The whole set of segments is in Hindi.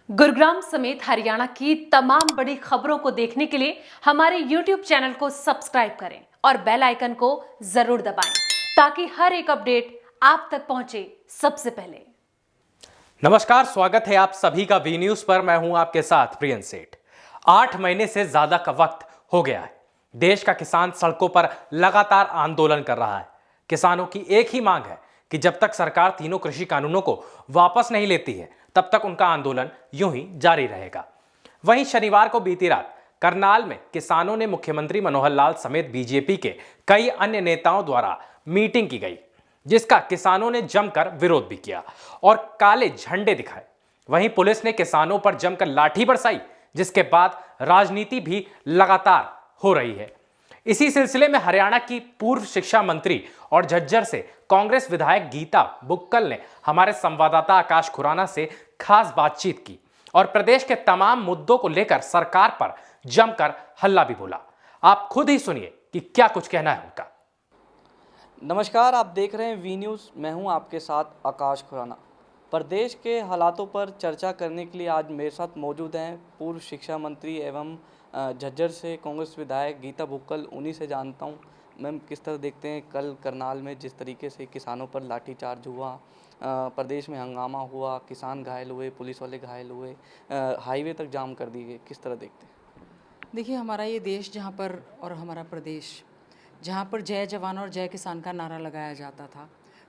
गुरुग्राम समेत हरियाणा की तमाम बड़ी खबरों को देखने के लिए हमारे YouTube चैनल को सब्सक्राइब करें और बेल आइकन को जरूर दबाएं ताकि हर एक अपडेट आप तक पहुंचे सबसे पहले। नमस्कार, स्वागत है आप सभी का वी न्यूज पर। मैं हूं आपके साथ प्रियन सेठ। 8 महीने से ज्यादा का वक्त हो गया है। देश का किसान सड़कों पर लगातार आंदोलन कर रहा है। किसानों की एक ही मांग है कि जब तक सरकार तीनों कृषि कानूनों को वापस नहीं लेती है तब तक उनका आंदोलन यूं ही जारी रहेगा। वहीं शनिवार को बीती रात करनाल में किसानों ने मुख्यमंत्री मनोहर लाल समेत बीजेपी के कई अन्य नेताओं द्वारा मीटिंग की गई, जिसका किसानों ने जमकर विरोध भी किया और काले झंडे दिखाए। वहीं पुलिस ने किसानों पर जमकर लाठी बरसाई, जिसके बाद राजनीति भी लगातार हो रही है। इसी सिलसिले में हरियाणा की पूर्व शिक्षा मंत्री और झज्जर से कांग्रेस विधायक गीता बुक्कल ने हमारे संवाददाता आकाश खुराना से खास बातचीत की और प्रदेश के तमाम मुद्दों को लेकर सरकार पर जमकर हल्ला भी बोला। आप खुद ही सुनिए कि क्या कुछ कहना है उनका। नमस्कार, आप देख रहे हैं वी न्यूज़। मैं हूं आपके साथ आकाश खुराना। प्रदेश के हालातों पर चर्चा करने के लिए आज मेरे साथ मौजूद हैं पूर्व शिक्षा मंत्री एवं झज्जर से कांग्रेस विधायक गीता बुक्कल। उन्हीं से जानता हूं मैम, किस तरह देखते हैं कल करनाल में जिस तरीके से किसानों पर लाठीचार्ज हुआ, प्रदेश में हंगामा हुआ, किसान घायल हुए, पुलिस वाले घायल हुए, हाईवे तक जाम कर दिए गए, किस तरह देखते हैं? देखिए, हमारा ये देश जहाँ पर और हमारा प्रदेश जहाँ पर जय जवान और जय किसान का नारा लगाया जाता था,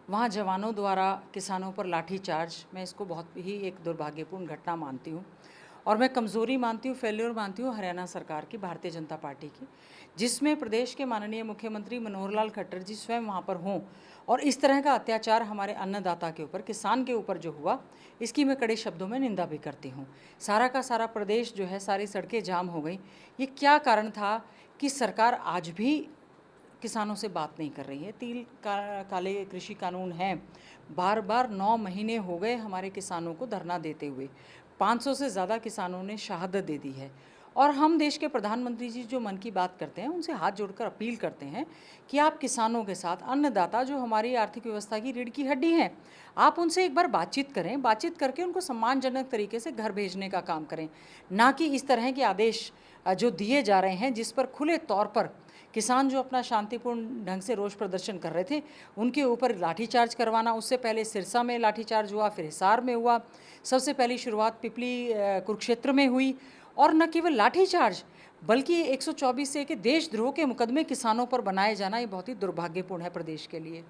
वहाँ जवानों द्वारा किसानों पर लाठीचार्ज, मैं इसको बहुत ही एक दुर्भाग्यपूर्ण घटना मानती हूँ और मैं कमज़ोरी मानती हूँ, फेल्योर मानती हूँ हरियाणा सरकार की, भारतीय जनता पार्टी की, जिसमें प्रदेश के माननीय मुख्यमंत्री मनोहर लाल खट्टर जी स्वयं वहाँ पर हों और इस तरह का अत्याचार हमारे अन्नदाता के ऊपर, किसान के ऊपर जो हुआ, इसकी मैं कड़े शब्दों में निंदा भी करती हूँ। सारा का सारा प्रदेश जो है, सारी सड़कें जाम हो गई। ये क्या कारण था कि सरकार आज भी किसानों से बात नहीं कर रही है? काले कृषि कानून हैं, बार बार 9 महीने हो गए हमारे किसानों को धरना देते हुए। 500 से ज़्यादा किसानों ने शहादत दे दी है और हम देश के प्रधानमंत्री जी जो मन की बात करते हैं, उनसे हाथ जोड़कर अपील करते हैं कि आप किसानों के साथ, अन्नदाता जो हमारी आर्थिक व्यवस्था की रीढ़ की हड्डी हैं, आप उनसे एक बार बातचीत करें। बातचीत करके उनको सम्मानजनक तरीके से घर भेजने का काम करें, ना कि इस तरह के आदेश जो दिए जा रहे हैं जिस पर खुले तौर पर किसान जो अपना शांतिपूर्ण ढंग से रोष प्रदर्शन कर रहे थे उनके ऊपर लाठीचार्ज करवाना। उससे पहले सिरसा में लाठीचार्ज हुआ, फिर हिसार में हुआ, सबसे पहली शुरुआत पिपली कुरुक्षेत्र में हुई। और न केवल लाठीचार्ज बल्कि 124 से के देशद्रोह के मुकदमे किसानों पर बनाए जाना, ये बहुत ही दुर्भाग्यपूर्ण है प्रदेश के लिए।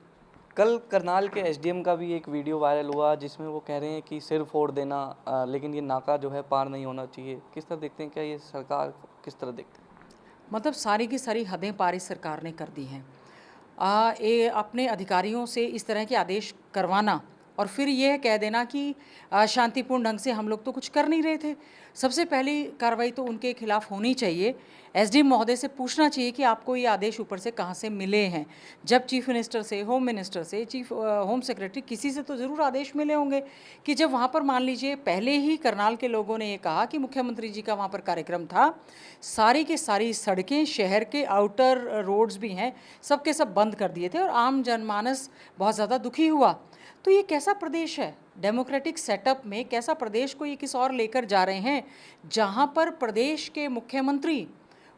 कल करनाल के एसडीएम का भी एक वीडियो वायरल हुआ जिसमें वो कह रहे हैं कि सिर फोड़ देना, लेकिन ये नाका जो है पार नहीं होना चाहिए। किस तरह देखते हैं, क्या ये सरकार किस तरह देखते हैं? मतलब सारी की सारी हदें पार इस सरकार ने कर दी हैं। ये अपने अधिकारियों से इस तरह के आदेश करवाना और फिर यह कह देना कि शांतिपूर्ण ढंग से हम लोग तो कुछ कर नहीं रहे थे। सबसे पहली कार्रवाई तो उनके खिलाफ होनी चाहिए। एसडीएम महोदय से पूछना चाहिए कि आपको ये आदेश ऊपर से कहाँ से मिले हैं। जब चीफ मिनिस्टर से, होम मिनिस्टर से, चीफ होम सेक्रेटरी, किसी से तो ज़रूर आदेश मिले होंगे कि जब वहाँ पर मान लीजिए पहले ही करनाल के लोगों ने ये कहा कि मुख्यमंत्री जी का वहाँ पर कार्यक्रम था, सारी के सारी सड़कें, शहर के आउटर रोड्स भी हैं, सब के सब बंद कर दिए थे और आम जनमानस बहुत ज़्यादा दुखी हुआ। तो ये कैसा प्रदेश है? डेमोक्रेटिक सेटअप में कैसा प्रदेश को ये किस और लेकर जा रहे हैं, जहाँ पर प्रदेश के मुख्यमंत्री,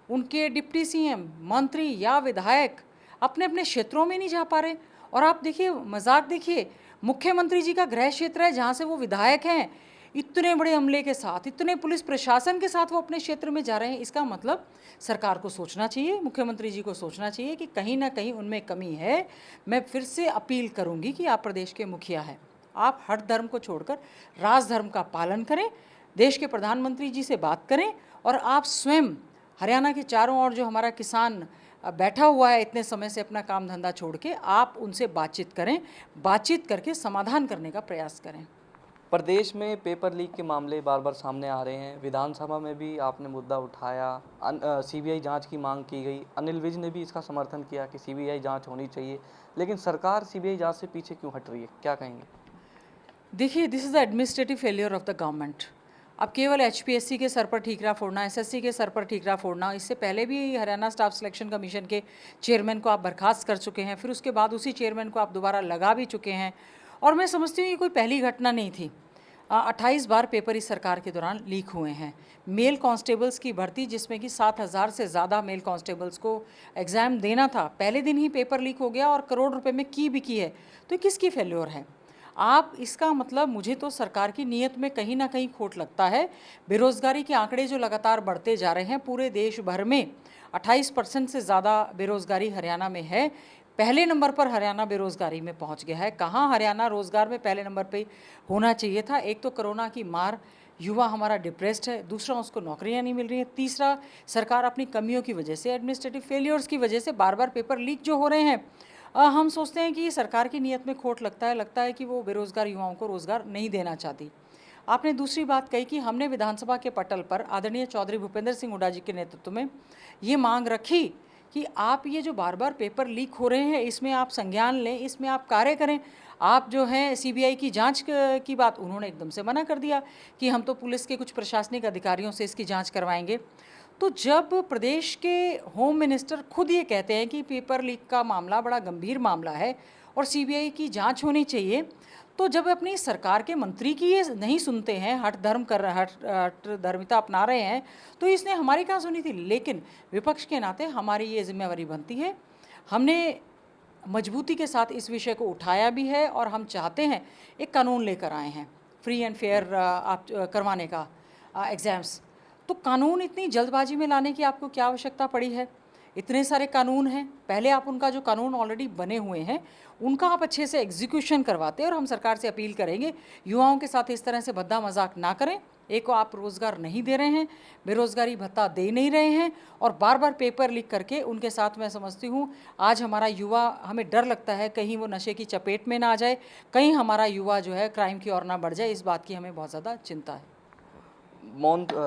उनके डिप्टी सीएम, मंत्री या विधायक अपने अपने क्षेत्रों में नहीं जा पा रहे। और आप देखिए, मजाक देखिए, मुख्यमंत्री जी का गृह क्षेत्र है जहाँ से वो विधायक हैं, इतने बड़े अमले के साथ, इतने पुलिस प्रशासन के साथ वो अपने क्षेत्र में जा रहे हैं। इसका मतलब सरकार को सोचना चाहिए, मुख्यमंत्री जी को सोचना चाहिए कि कहीं ना कहीं उनमें कमी है। मैं फिर से अपील करूंगी कि आप प्रदेश के मुखिया हैं, आप हर धर्म को छोड़कर राज धर्म का पालन करें, देश के प्रधानमंत्री जी से बात करें और आप स्वयं हरियाणा के चारों ओर जो हमारा किसान बैठा हुआ है इतने समय से अपना काम धंधा छोड़ के, आप उनसे बातचीत करें, बातचीत करके समाधान करने का प्रयास करें। प्रदेश में पेपर लीक के मामले बार बार सामने आ रहे हैं। विधानसभा में भी आपने मुद्दा उठाया, सीबीआई जांच की मांग की गई। अनिल विज ने भी इसका समर्थन किया कि सीबीआई जांच होनी चाहिए, लेकिन सरकार सीबीआई जांच से पीछे क्यों हट रही है? क्या कहेंगे? देखिए, this is the administrative failure of the government. अब केवल एचपीएससी के सर पर ठीकरा फोड़ना, एसएससी के सर पर ठीकरा फोड़ना, इससे पहले भी हरियाणा स्टाफ सिलेक्शन कमीशन के चेयरमैन को आप बर्खास्त कर चुके हैं, फिर उसके बाद उसी चेयरमैन को आप दोबारा लगा भी चुके हैं। और मैं समझती हूँ ये कोई पहली घटना नहीं थी। 28 बार पेपर इस सरकार के दौरान लीक हुए हैं। मेल कांस्टेबल्स की भर्ती, जिसमें कि 7,000 से ज़्यादा मेल कांस्टेबल्स को एग्ज़ाम देना था, पहले दिन ही पेपर लीक हो गया और करोड़ रुपए में की भी की है। तो किसकी फेल्योर है? आप इसका मतलब, मुझे तो सरकार की नीयत में कहीं ना कहीं खोट लगता है। बेरोज़गारी के आंकड़े जो लगातार बढ़ते जा रहे हैं, पूरे देश भर में 28% से ज़्यादा बेरोज़गारी हरियाणा में है। पहले नंबर पर हरियाणा बेरोज़गारी में पहुंच गया है। कहाँ हरियाणा रोज़गार में पहले नंबर पे होना चाहिए था? एक तो कोरोना की मार, युवा हमारा डिप्रेस्ड है, दूसरा उसको नौकरियां नहीं मिल रही हैं, तीसरा सरकार अपनी कमियों की वजह से, एडमिनिस्ट्रेटिव फेलियर्स की वजह से बार बार पेपर लीक जो हो रहे हैं। हम सोचते हैं कि सरकार की नीयत में खोट लगता है कि वो बेरोज़गार युवाओं को रोज़गार नहीं देना चाहती। आपने दूसरी बात कही कि हमने विधानसभा के पटल पर आदरणीय चौधरी भूपेंद्र सिंह हुड्डा जी के नेतृत्व में ये मांग रखी कि आप ये जो बार बार पेपर लीक हो रहे हैं, इसमें आप संज्ञान लें, इसमें आप कार्य करें। आप जो है सीबीआई की जांच की बात उन्होंने एकदम से मना कर दिया कि हम तो पुलिस के कुछ प्रशासनिक अधिकारियों से इसकी जांच करवाएंगे। तो जब प्रदेश के होम मिनिस्टर खुद ये कहते हैं कि पेपर लीक का मामला बड़ा गंभीर मामला है और सीबीआई की जांच होनी चाहिए, तो जब अपनी सरकार के मंत्री की ये नहीं सुनते हैं, हठ धर्मिता अपना रहे हैं, तो इसने हमारी कहाँ सुनी थी? लेकिन विपक्ष के नाते हमारी ये जिम्मेवारी बनती है। हमने मजबूती के साथ इस विषय को उठाया भी है और हम चाहते हैं एक कानून लेकर आए हैं फ्री एंड फेयर आप करवाने का एग्ज़ाम्स। तो कानून इतनी जल्दबाजी में लाने की आपको क्या आवश्यकता पड़ी है? इतने सारे कानून हैं, पहले आप उनका जो कानून ऑलरेडी बने हुए हैं उनका आप अच्छे से एग्जीक्यूशन करवाते। और हम सरकार से अपील करेंगे, युवाओं के साथ इस तरह से भद्दा मजाक ना करें। एक को आप रोज़गार नहीं दे रहे हैं, बेरोज़गारी भत्ता दे नहीं रहे हैं, और बार बार पेपर लीक करके उनके साथ मैं समझती हूँ आज हमारा युवा, हमें डर लगता है कहीं वो नशे की चपेट में ना आ जाए, कहीं हमारा युवा जो है क्राइम की ओर ना बढ़ जाए। इस बात की हमें बहुत ज़्यादा चिंता है।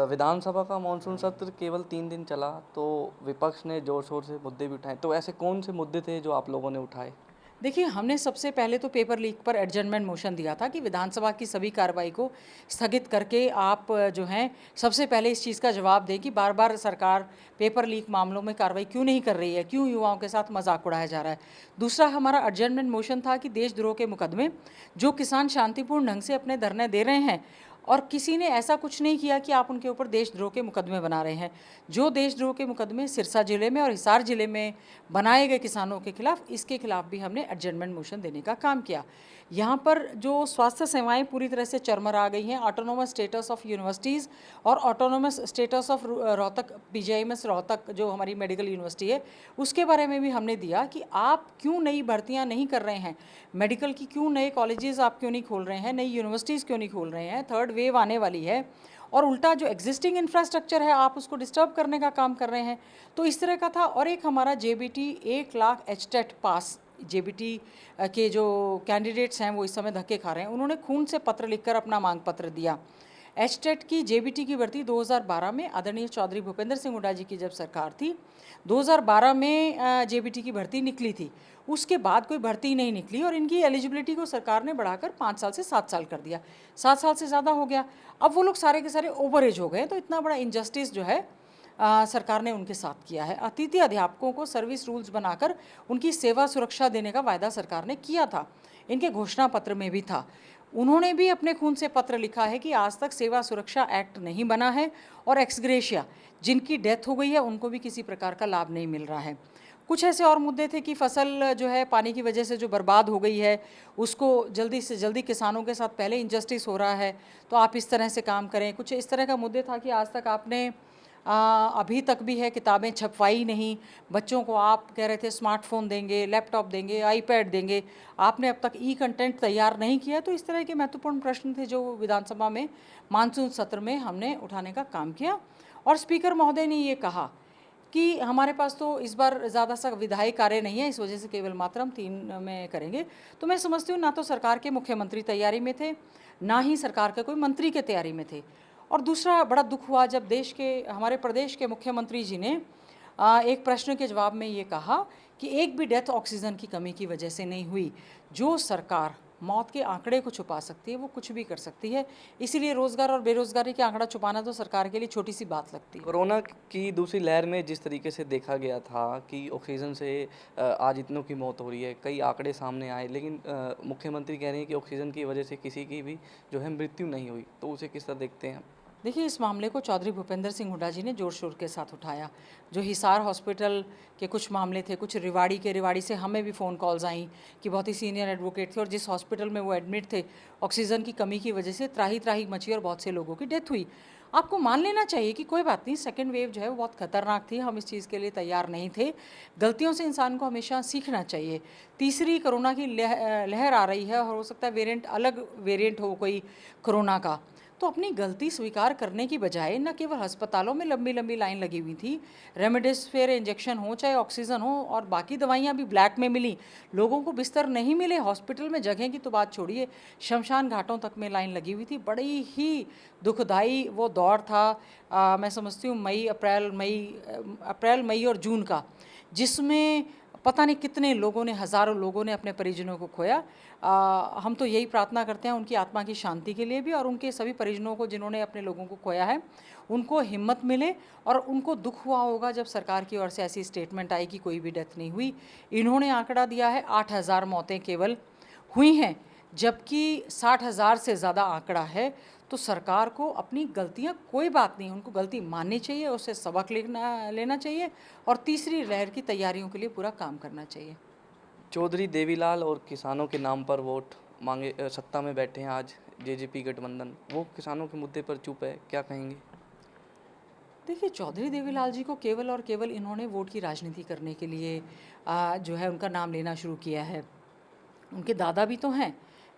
विधानसभा का मानसून सत्र केवल 3 दिन चला, तो विपक्ष ने जोर शोर से मुद्दे भी उठाए। तो ऐसे कौन से मुद्दे थे जो आप लोगों ने उठाए? देखिए, हमने सबसे पहले तो पेपर लीक पर एडजर्नमेंट मोशन दिया था कि विधानसभा की सभी कार्रवाई को स्थगित करके आप जो हैं सबसे पहले इस चीज़ का जवाब दें कि बार बार सरकार पेपर लीक मामलों में कार्रवाई क्यों नहीं कर रही है, क्यों युवाओं के साथ मजाक उड़ाया जा रहा है। दूसरा हमारा एडजर्नमेंट मोशन था कि देशद्रोह के मुकदमे, जो किसान शांतिपूर्ण ढंग से अपने धरने दे रहे हैं और किसी ने ऐसा कुछ नहीं किया कि आप उनके ऊपर देशद्रोह के मुकदमे बना रहे हैं, जो देशद्रोह के मुकदमे सिरसा जिले में और हिसार जिले में बनाए गए किसानों के खिलाफ, इसके खिलाफ भी हमने एडजर्नमेंट मोशन देने का काम किया। यहाँ पर जो स्वास्थ्य सेवाएं पूरी तरह से चरमरा गई हैं, ऑटोनोमस स्टेटस ऑफ यूनिवर्सिटीज़ और autonomous status of Rohtak, PGIMS Rohtak जो हमारी मेडिकल यूनिवर्सिटी है, उसके बारे में भी हमने दिया कि आप क्यों नई भर्तियाँ नहीं कर रहे हैं, मेडिकल की क्यों नए कॉलेजेस आप क्यों नहीं खोल रहे हैं, नई यूनिवर्सिटीज़ क्यों नहीं खोल रहे हैं, थर्ड वेव आने वाली है और उल्टा जो एग्जिस्टिंग इंफ्रास्ट्रक्चर है आप उसको डिस्टर्ब करने का काम कर रहे हैं। तो इस तरह का था। और एक हमारा जेबीटी 1 लाख एचटेट पास, जेबीटी के जो कैंडिडेट्स हैं वो इस समय धक्के खा रहे हैं, उन्होंने खून से पत्र लिखकर अपना मांग पत्र दिया। एचटेट की जेबीटी की भर्ती 2012 में आदरणीय चौधरी भूपेंद्र सिंह हुड्डा जी की जब सरकार थी, 2012 में जेबीटी की भर्ती निकली थी, उसके बाद कोई भर्ती नहीं निकली और इनकी एलिजिबिलिटी को सरकार ने बढ़ाकर 5 साल से 7 साल कर दिया। 7 साल से ज़्यादा हो गया। अब वो लोग सारे के सारे ओवर एज हो गए। तो इतना बड़ा इनजस्टिस जो है सरकार ने उनके साथ किया है। अतिथि अध्यापकों को सर्विस रूल्स बनाकर उनकी सेवा सुरक्षा देने का वायदा सरकार ने किया था, इनके घोषणा पत्र में भी था। उन्होंने भी अपने खून से पत्र लिखा है कि आज तक सेवा सुरक्षा एक्ट नहीं बना है और एक्सग्रेशिया, जिनकी डेथ हो गई है उनको भी किसी प्रकार का लाभ नहीं मिल रहा है। कुछ ऐसे और मुद्दे थे कि फसल जो है पानी की वजह से जो बर्बाद हो गई है उसको जल्दी से जल्दी, किसानों के साथ पहले इनजस्टिस हो रहा है तो आप इस तरह से काम करें। कुछ इस तरह का मुद्दे था कि आज तक आपने अभी तक भी है किताबें छपवाई नहीं, बच्चों को आप कह रहे थे स्मार्टफोन देंगे, लैपटॉप देंगे, आईपैड देंगे, आपने अब तक ई कंटेंट तैयार नहीं किया। तो इस तरह के महत्वपूर्ण प्रश्न थे जो विधानसभा में मानसून सत्र में हमने उठाने का काम किया। और स्पीकर महोदय ने ये कहा कि हमारे पास तो इस बार ज़्यादा सा विधायी कार्य नहीं है, इस वजह से केवल मात्र हम 3 में करेंगे। तो मैं समझती हूँ ना तो सरकार के मुख्यमंत्री तैयारी में थे, ना ही सरकार के कोई मंत्री के तैयारी में थे। और दूसरा बड़ा दुख हुआ जब हमारे प्रदेश के मुख्यमंत्री जी ने एक प्रश्न के जवाब में ये कहा कि एक भी डेथ ऑक्सीजन की कमी की वजह से नहीं हुई। जो सरकार मौत के आंकड़े को छुपा सकती है, वो कुछ भी कर सकती है। इसीलिए रोज़गार और बेरोज़गारी के आंकड़ा छुपाना तो सरकार के लिए छोटी सी बात लगती है। कोरोना की दूसरी लहर में जिस तरीके से देखा गया था कि ऑक्सीजन से आज इतनों की मौत हो रही है, कई आंकड़े सामने आए, लेकिन मुख्यमंत्री कह रहे हैं कि ऑक्सीजन की वजह से किसी की भी जो है मृत्यु नहीं हुई, तो उसे किस तरह देखते हैं? देखिए, इस मामले को चौधरी भूपेंद्र सिंह हुड्डा जी ने जोर शोर के साथ उठाया। जो हिसार हॉस्पिटल के कुछ मामले थे, कुछ रिवाड़ी से हमें भी फ़ोन कॉल्स आई कि बहुत ही सीनियर एडवोकेट थे और जिस हॉस्पिटल में वो एडमिट थे, ऑक्सीजन की कमी की वजह से त्राही त्राही मची और बहुत से लोगों की डेथ हुई। आपको मान लेना चाहिए कि कोई बात नहीं, सेकेंड वेव जो है वो बहुत खतरनाक थी, हम इस चीज़ के लिए तैयार नहीं थे। गलतियों से इंसान को हमेशा सीखना चाहिए। तीसरी कोरोना की लहर आ रही है और हो सकता है वेरिएंट, अलग वेरिएंट हो कोई कोरोना का, तो अपनी गलती स्वीकार करने की बजाय न केवल अस्पतालों में लंबी लंबी लाइन लगी हुई थी, रेमडेसिविर इंजेक्शन हो चाहे ऑक्सीजन हो और बाकी दवाइयाँ भी ब्लैक में मिली, लोगों को बिस्तर नहीं मिले, हॉस्पिटल में जगह की तो बात छोड़िए, शमशान घाटों तक में लाइन लगी हुई थी। बड़ी ही दुखदाई वो दौर था। मैं समझती हूँ अप्रैल मई और जून का, जिसमें पता नहीं कितने लोगों ने, हज़ारों लोगों ने अपने परिजनों को खोया। हम तो यही प्रार्थना करते हैं उनकी आत्मा की शांति के लिए भी, और उनके सभी परिजनों को जिन्होंने अपने लोगों को खोया है, उनको हिम्मत मिले। और उनको दुख हुआ होगा जब सरकार की ओर से ऐसी स्टेटमेंट आई कि कोई भी डेथ नहीं हुई। इन्होंने आंकड़ा दिया है 8,000 मौतें केवल हुई हैं, जबकि 60,000 से ज़्यादा आंकड़ा है। तो सरकार को अपनी गलतियां, कोई बात नहीं, उनको गलती माननी चाहिए, उससे सबक लेना चाहिए और तीसरी लहर की तैयारियों के लिए पूरा काम करना चाहिए। चौधरी देवीलाल और किसानों के नाम पर वोट मांगे, सत्ता में बैठे हैं आज जेजेपी गठबंधन, वो किसानों के मुद्दे पर चुप है, क्या कहेंगे? देखिए, चौधरी देवीलाल जी को केवल और केवल इन्होंने वोट की राजनीति करने के लिए जो है उनका नाम लेना शुरू किया है। उनके दादा भी तो हैं,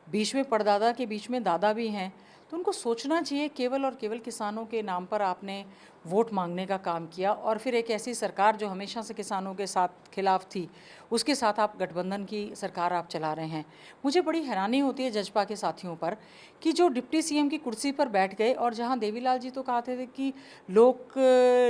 बीच में परदादा के बीच में दादा भी हैं, तो उनको सोचना चाहिए। केवल और केवल किसानों के नाम पर आपने वोट मांगने का काम किया और फिर एक ऐसी सरकार जो हमेशा से किसानों के साथ खिलाफ थी, उसके साथ आप गठबंधन की सरकार आप चला रहे हैं। मुझे बड़ी हैरानी होती है जजपा के साथियों पर कि जो डिप्टी सीएम की कुर्सी पर बैठ गए, और जहां देवीलाल जी तो कहते थे कि लोक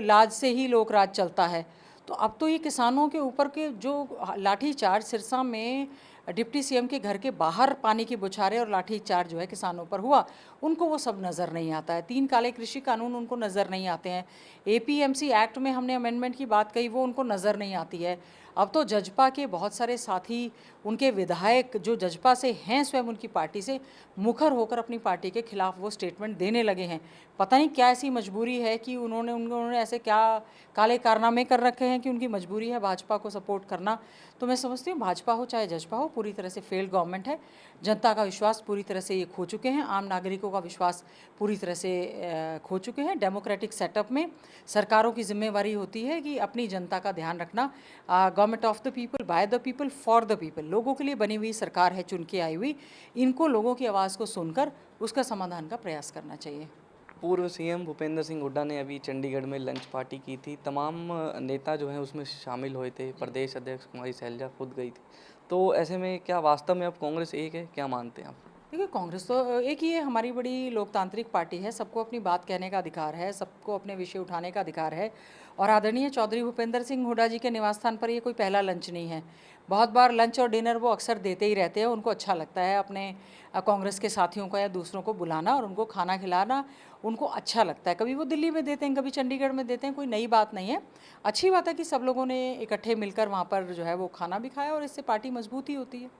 लाज से ही लोक राज चलता है, तो अब तो ये किसानों के ऊपर के जो लाठीचार्ज सिरसा में डिप्टी सीएम के घर के बाहर पानी की बौछारें और लाठीचार्ज जो है किसानों पर हुआ, उनको वो सब नज़र नहीं आता है। 3 काले कृषि कानून उनको नज़र नहीं आते हैं। एपीएमसी एक्ट में हमने अमेंडमेंट की बात कही, वो उनको नज़र नहीं आती है। अब तो जजपा के बहुत सारे साथी, उनके विधायक जो जजपा से हैं, स्वयं उनकी पार्टी से मुखर होकर अपनी पार्टी के खिलाफ वो स्टेटमेंट देने लगे हैं। पता नहीं क्या ऐसी मजबूरी है कि उन्होंने ऐसे क्या काले कारनामे कर रखे हैं कि उनकी मजबूरी है भाजपा को सपोर्ट करना। तो मैं समझती हूँ भाजपा हो चाहे जजपा हो, पूरी तरह से फेल्ड गवर्नमेंट है। जनता का विश्वास पूरी तरह से ये खो चुके हैं, आम नागरिकों का विश्वास पूरी तरह से खो चुके हैं। डेमोक्रेटिक सेटअप में सरकारों की जिम्मेवारी होती है कि अपनी जनता का ध्यान रखना। Government of the people, by the people, for the people, लोगों के लिए बनी हुई सरकार है, चुन के आई हुई। इनको लोगों की आवाज़ को सुनकर उसका समाधान का प्रयास करना चाहिए। पूर्व सीएम भूपेंद्र सिंह हुड्डा ने अभी चंडीगढ़ में लंच पार्टी की थी, तमाम नेता जो हैं उसमें शामिल हुए थे, प्रदेश अध्यक्ष कुमारी शैलजा खुद गई थी, तो ऐसे में क्या वास्तव में अब कांग्रेस एक है, क्या मानते हैं आप? देखिए, कांग्रेस तो एक ही है, हमारी बड़ी लोकतांत्रिक पार्टी है, सबको अपनी बात कहने का अधिकार है, सबको अपने विषय उठाने का अधिकार है। और आदरणीय चौधरी भूपेंद्र सिंह हुड्डा जी के निवास स्थान पर ये कोई पहला लंच नहीं है। बहुत बार लंच और डिनर वो अक्सर देते ही रहते हैं। उनको अच्छा लगता है अपने कांग्रेस के साथियों को या दूसरों को बुलाना और उनको खाना खिलाना, उनको अच्छा लगता है। कभी वो दिल्ली में देते हैं, कभी चंडीगढ़ में देते हैं, कोई नई बात नहीं है। अच्छी बात है कि सब लोगों ने इकट्ठे मिलकर वहाँ पर जो है वो खाना भी खाया, और इससे पार्टी मजबूत ही होती है।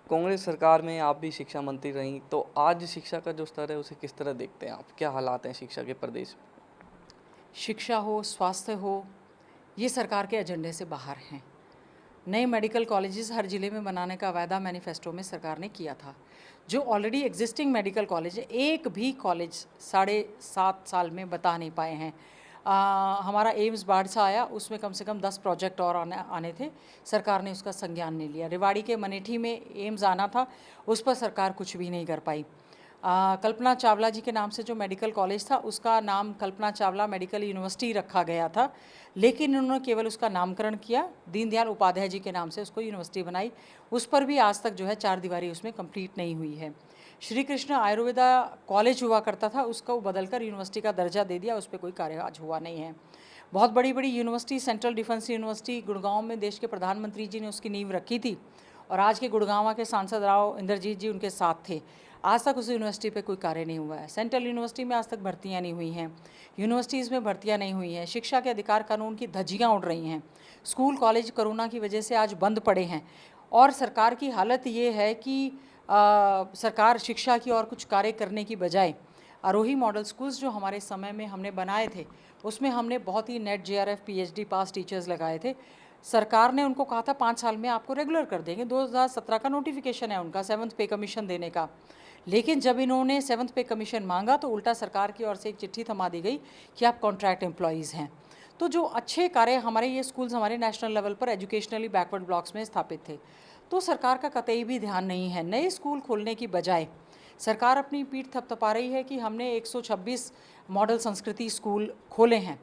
कांग्रेस सरकार में आप भी शिक्षा मंत्री रहीं, तो आज शिक्षा का जो स्तर है उसे किस तरह देखते हैं आप? क्या हालात हैं शिक्षा के प्रदेश में? शिक्षा हो, स्वास्थ्य हो, ये सरकार के एजेंडे से बाहर हैं। नए मेडिकल कॉलेजेस हर ज़िले में बनाने का वायदा मैनिफेस्टो में सरकार ने किया था। जो ऑलरेडी एग्जिस्टिंग मेडिकल कॉलेज है, एक भी कॉलेज 7.5 साल में बता नहीं पाए हैं। हमारा एम्स बाढ़सा आया, उसमें कम से कम 10 प्रोजेक्ट और आने थे, सरकार ने उसका संज्ञान नहीं लिया। रेवाड़ी के मनेठी में एम्स आना था, उस पर सरकार कुछ भी नहीं कर पाई। कल्पना चावला जी के नाम से जो मेडिकल कॉलेज था, उसका नाम कल्पना चावला मेडिकल यूनिवर्सिटी रखा गया था, लेकिन उन्होंने केवल उसका नामकरण किया, दीनदयाल उपाध्याय जी के नाम से उसको यूनिवर्सिटी बनाई। उस पर भी आज तक जो है 4 दीवारी उसमें कंप्लीट नहीं हुई है। श्री कृष्ण आयुर्वेदा कॉलेज हुआ करता था, उसको बदलकर यूनिवर्सिटी का दर्जा दे दिया, उस पर कोई कार्य आज हुआ नहीं है। बहुत बड़ी बड़ी university, central defence university Gurgaon में देश के प्रधानमंत्री जी ने उसकी नींव रखी थी, और आज के गुड़गांव के सांसद राव इंद्रजीत जी उनके साथ थे। आज तक उस यूनिवर्सिटी पे कोई कार्य नहीं हुआ है। सेंट्रल यूनिवर्सिटी में आज तक भर्तियां नहीं हुई हैं, यूनिवर्सिटीज़ में भर्तियां नहीं हुई हैं, शिक्षा के अधिकार कानून की धज्जियां उड़ रही हैं, स्कूल कॉलेज कोरोना की वजह से आज बंद पड़े हैं। और सरकार की हालत ये है कि सरकार शिक्षा की और कुछ कार्य करने की बजाय आरोही मॉडल स्कूल्स जो हमारे समय में हमने बनाए थे, उसमें हमने बहुत ही नेट JRF PhD पास टीचर्स लगाए थे। सरकार ने उनको कहा था 5 साल में आपको रेगुलर कर देंगे। 2017 का नोटिफिकेशन है उनका 7th पे कमीशन देने का। लेकिन जब इन्होंने 7th पे कमीशन मांगा तो उल्टा सरकार की ओर से एक चिट्ठी थमा दी गई कि आप कॉन्ट्रैक्ट एम्प्लॉयज़ हैं। तो जो अच्छे कार्य हमारे ये स्कूल्स हमारे नेशनल लेवल पर एजुकेशनली बैकवर्ड ब्लॉक्स में स्थापित थे, तो सरकार का कतई भी ध्यान नहीं है। नए स्कूल खोलने की बजाय सरकार अपनी पीठ थपथपा रही है कि हमने 126 मॉडल संस्कृति स्कूल खोले हैं।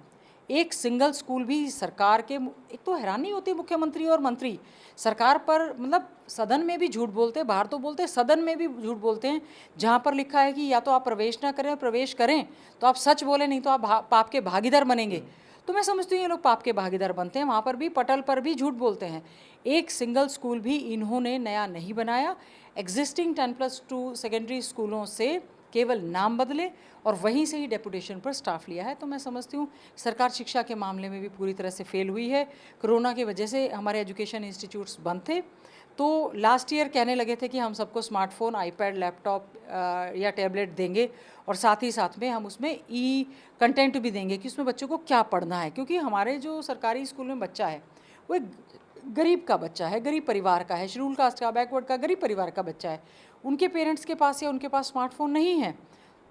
एक सिंगल स्कूल भी सरकार के, एक तो हैरानी होती है मुख्यमंत्री और मंत्री सरकार पर, मतलब सदन में भी झूठ बोलते हैं, बाहर तो बोलते हैं, सदन में भी झूठ बोलते हैं। जहाँ पर लिखा है कि या तो आप प्रवेश ना करें, प्रवेश करें तो आप सच बोलें, नहीं तो आप पाप के भागीदार बनेंगे। तो मैं समझती हूँ ये लोग पाप के भागीदार बनते हैं, वहाँ पर भी पटल पर भी झूठ बोलते हैं। एक सिंगल स्कूल भी इन्होंने नया नहीं बनाया। एग्जिस्टिंग 10+2 सेकेंडरी स्कूलों से केवल नाम बदले और वहीं से ही डेपुटेशन पर स्टाफ लिया है। तो मैं समझती हूँ सरकार शिक्षा के मामले में भी पूरी तरह से फेल हुई है। कोरोना की वजह से हमारे एजुकेशन इंस्टीट्यूट्स बंद थे, तो लास्ट ईयर कहने लगे थे कि हम सबको स्मार्टफोन, आईपैड, लैपटॉप या टैबलेट देंगे और साथ ही साथ में हम उसमें कंटेंट भी देंगे कि उसमें बच्चों को क्या पढ़ना है। क्योंकि हमारे जो सरकारी स्कूल में बच्चा है वो एक गरीब का बच्चा है, गरीब परिवार का है, शेड्यूल कास्ट का, बैकवर्ड का, गरीब परिवार का बच्चा है। उनके पेरेंट्स के पास या उनके पास स्मार्टफोन नहीं है,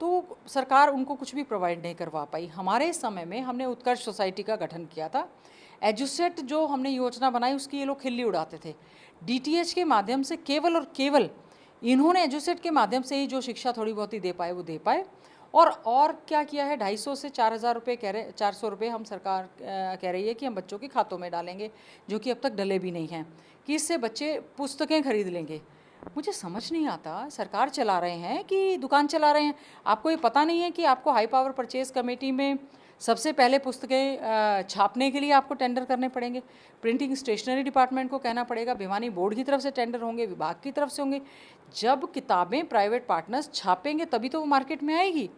तो सरकार उनको कुछ भी प्रोवाइड नहीं करवा पाई। हमारे समय में हमने उत्कर्ष सोसाइटी का गठन किया था। एजुसेट जो हमने योजना बनाई उसकी ये लोग खिल्ली उड़ाते थे। DTH के माध्यम से केवल और केवल इन्होंने एजुसेट के माध्यम से ही जो शिक्षा थोड़ी बहुत ही दे पाए वो दे पाए। और क्या किया है, 250 से 4000 रुपये 400 रुपये हम सरकार कह रही है कि हम बच्चों के खातों में डालेंगे, जो कि अब तक डले भी नहीं हैं, कि इससे बच्चे पुस्तकें खरीद लेंगे। मुझे समझ नहीं आता, सरकार चला रहे हैं कि दुकान चला रहे हैं। आपको ये पता नहीं है कि आपको हाई पावर परचेज कमेटी में सबसे पहले पुस्तकें छापने के लिए आपको टेंडर करने पड़ेंगे। प्रिंटिंग स्टेशनरी डिपार्टमेंट को कहना पड़ेगा, भिवानी बोर्ड की तरफ से टेंडर होंगे, विभाग की तरफ से होंगे। जब किताबें प्राइवेट पार्टनर्स छापेंगे तभी तो वो मार्केट में आएगी।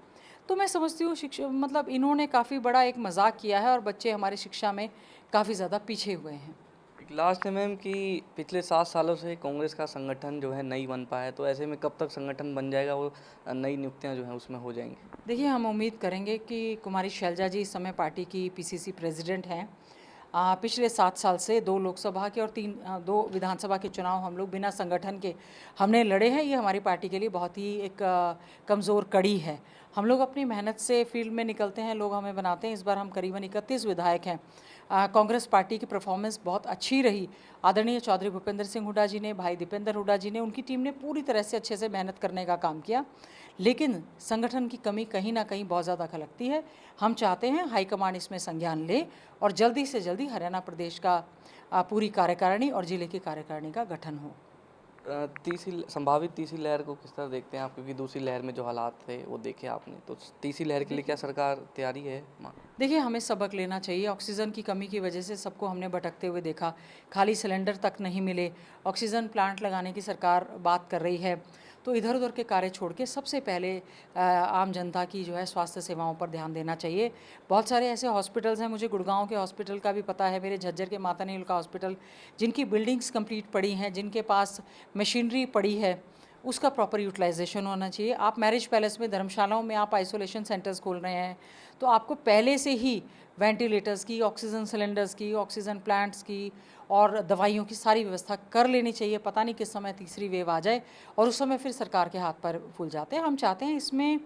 तो मैं समझती हूँ शिक्षा, मतलब इन्होंने काफ़ी बड़ा एक मजाक किया है और बच्चे हमारी शिक्षा में काफ़ी ज़्यादा पीछे हुए हैं। लास्ट है मैम कि पिछले 7 सालों से कांग्रेस का संगठन जो है नहीं बन पाया, तो ऐसे में कब तक संगठन बन जाएगा, वो नई नियुक्तियां जो हैं उसमें हो जाएंगी? देखिए, हम उम्मीद करेंगे कि कुमारी शैलजा जी इस समय पार्टी की PCC प्रेसिडेंट हैं। पिछले 7 साल से 2 लोकसभा के और 2 विधानसभा के चुनाव हम लोग बिना संगठन के हमने लड़े हैं। ये हमारी पार्टी के लिए बहुत ही एक कमज़ोर कड़ी है। हम लोग अपनी मेहनत से फील्ड में निकलते हैं, लोग हमें बनाते हैं। इस बार हम करीबन 31 विधायक हैं। कांग्रेस पार्टी की परफॉर्मेंस बहुत अच्छी रही। आदरणीय चौधरी भूपेंद्र सिंह हुड्डा जी ने, भाई दीपेंद्र हुड्डा जी ने, उनकी टीम ने पूरी तरह से अच्छे से मेहनत करने का काम किया, लेकिन संगठन की कमी कहीं ना कहीं बहुत ज़्यादा खलकती है। हम चाहते हैं हाईकमान इसमें संज्ञान ले और जल्दी से जल्दी हरियाणा प्रदेश का पूरी कार्यकारिणी और जिले की कार्यकारिणी का गठन हो। संभावित तीसरी लहर को किस तरह देखते हैं आप? क्योंकि दूसरी लहर में जो हालात थे वो देखे आपने, तो तीसरी लहर के लिए क्या सरकार तैयारी है? देखिए, हमें सबक लेना चाहिए। ऑक्सीजन की कमी की वजह से सबको हमने भटकते हुए देखा, खाली सिलेंडर तक नहीं मिले, ऑक्सीजन प्लांट लगाने की सरकार बात कर रही है। तो इधर उधर के कार्य छोड़ के सबसे पहले आम जनता की जो है स्वास्थ्य सेवाओं पर ध्यान देना चाहिए। बहुत सारे ऐसे हॉस्पिटल्स हैं, मुझे गुड़गांव के हॉस्पिटल का भी पता है, मेरे झज्जर के माता नील का हॉस्पिटल, जिनकी बिल्डिंग्स कंप्लीट पड़ी हैं, जिनके पास मशीनरी पड़ी है, उसका प्रॉपर यूटिलाइजेशन होना चाहिए। आप मैरिज पैलेस में, धर्मशालाओं में आप आइसोलेशन सेंटर्स खोल रहे हैं, तो आपको पहले से ही वेंटिलेटर्स की, ऑक्सीजन सिलेंडर्स की, ऑक्सीजन प्लांट्स की और दवाइयों की सारी व्यवस्था कर लेनी चाहिए। पता नहीं किस समय तीसरी वेव आ जाए और उस समय फिर सरकार के हाथ पर फूल जाते हैं। हम चाहते हैं इसमें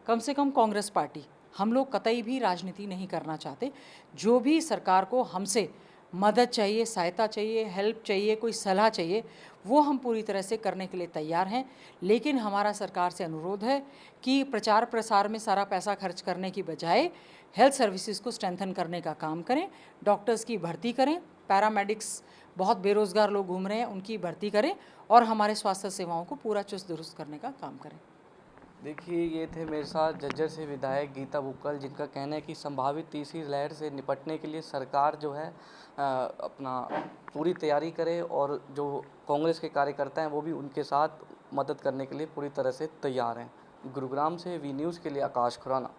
कम से कम कांग्रेस पार्टी, हम लोग कतई भी राजनीति नहीं करना चाहते। जो भी सरकार को हमसे मदद चाहिए, सहायता चाहिए, हेल्प चाहिए, कोई सलाह चाहिए, वो हम पूरी तरह से करने के लिए तैयार हैं। लेकिन हमारा सरकार से अनुरोध है कि प्रचार प्रसार में सारा पैसा खर्च करने की बजाय हेल्थ सर्विसेज को स्ट्रेंथन करने का काम करें, डॉक्टर्स की भर्ती करें, पैरामेडिक्स बहुत बेरोज़गार लोग घूम रहे हैं उनकी भर्ती करें और हमारे स्वास्थ्य सेवाओं को पूरा चुस्त दुरुस्त करने का काम करें। देखिए, ये थे मेरे साथ झज्जर से विधायक गीता बुक्कल, जिनका कहना है कि संभावित तीसरी लहर से निपटने के लिए सरकार जो है अपना पूरी तैयारी करे और जो कांग्रेस के कार्यकर्ता हैं वो भी उनके साथ मदद करने के लिए पूरी तरह से तैयार हैं। गुरुग्राम से वी न्यूज़ के लिए आकाश खुराना।